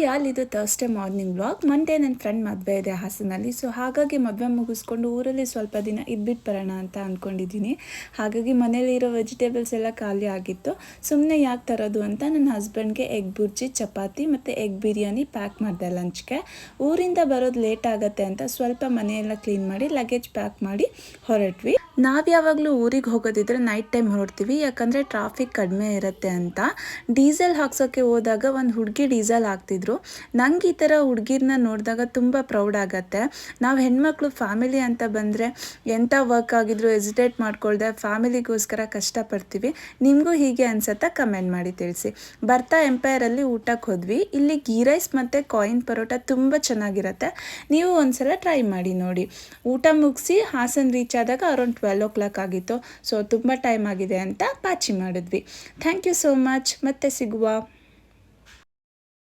All ಇದು Thursday morning vlog. Monday ನನ್ನ friend ಮದುವೆ ಇದೆ ಹಾಸನಲ್ಲಿ. ಸೊ ಹಾಗಾಗಿ ಮದುವೆ ಮುಗಿಸ್ಕೊಂಡು ಊರಲ್ಲಿ ಸ್ವಲ್ಪ ದಿನ ಇದ್ಬಿಟ್ಟು ಬರೋಣ ಅಂತ ಅಂದ್ಕೊಂಡಿದ್ದೀನಿ. ಹಾಗಾಗಿ ಮನೇಲಿರೋ ವೆಜಿಟೇಬಲ್ಸ್ ಎಲ್ಲ ಖಾಲಿ ಆಗಿತ್ತು. ಸುಮ್ಮನೆ ಯಾಕೆ ತರೋದು ಅಂತ ನನ್ನ ಹಸ್ಬೆಂಡ್ಗೆ ಎಗ್ ಬುರ್ಜಿ, ಚಪಾತಿ ಮತ್ತು ಎಗ್ ಬಿರಿಯಾನಿ ಪ್ಯಾಕ್ ಮಾಡಿದೆ ಲಂಚ್ಗೆ. ಊರಿಂದ ಬರೋದು ಲೇಟ್ ಆಗುತ್ತೆ ಅಂತ ಸ್ವಲ್ಪ ಮನೆಯೆಲ್ಲ ಕ್ಲೀನ್ ಮಾಡಿ ಲಗೇಜ್ ಪ್ಯಾಕ್ ಮಾಡಿ ಹೊರಟ್ವಿ. ನಾವು ಯಾವಾಗಲೂ ಊರಿಗೆ ಹೋಗೋದಿದ್ರೆ ನೈಟ್ ಟೈಮ್ ಹೊರಡ್ತೀವಿ, ಯಾಕಂದರೆ ಟ್ರಾಫಿಕ್ ಕಡಿಮೆ ಇರುತ್ತೆ ಅಂತ. ಡೀಸೆಲ್ ಹಾಕ್ಸೋಕ್ಕೆ ಹೋದಾಗ ಒಂದು ಹುಡುಗಿ ಡೀಸೆಲ್ ಹಾಕ್ತಿದ್ರು. ನಂಗೆ ಈ ಥರ ಹುಡುಗಿರನ್ನ ನೋಡಿದಾಗ ತುಂಬ ಪ್ರೌಡ್ ಆಗುತ್ತೆ. ನಾವು ಹೆಣ್ಮಕ್ಳು ಫ್ಯಾಮಿಲಿ ಅಂತ ಬಂದರೆ ಎಂಥ ವರ್ಕ್ ಆಗಿದ್ರು ಎಸಿಟೇಟ್ ಮಾಡ್ಕೊಳ್ದೆ ಫ್ಯಾಮಿಲಿಗೋಸ್ಕರ ಕಷ್ಟಪಡ್ತೀವಿ. ನಿಮಗೂ ಹೀಗೆ ಅನ್ಸುತ್ತಾ? ಕಮೆಂಟ್ ಮಾಡಿ ತಿಳಿಸಿ. ಬರ್ತಾ ಎಂಪೈರಲ್ಲಿ ಊಟಕ್ಕೆ ಹೋದ್ವಿ. ಇಲ್ಲಿ ಗೀ ರೈಸ್ ಮತ್ತು ಕಾಯಿನ್ ಪರೋಟ ತುಂಬ ಚೆನ್ನಾಗಿರುತ್ತೆ. ನೀವು ಒಂದ್ಸಲ ಟ್ರೈ ಮಾಡಿ ನೋಡಿ. ಊಟ ಮುಗಿಸಿ ಹಾಸನ್ ರೀಚ್ ಆದಾಗ ಅರೌಂಡ್ 12 o'clock ಆಗಿತ್ತು. ಸೊ ತುಂಬ ಟೈಮ್ ಆಗಿದೆ ಅಂತ ಪಾಚಿ ಮಾಡಿದ್ವಿ. Thank you so much. ಮತ್ತೆ ಸಿಗುವ.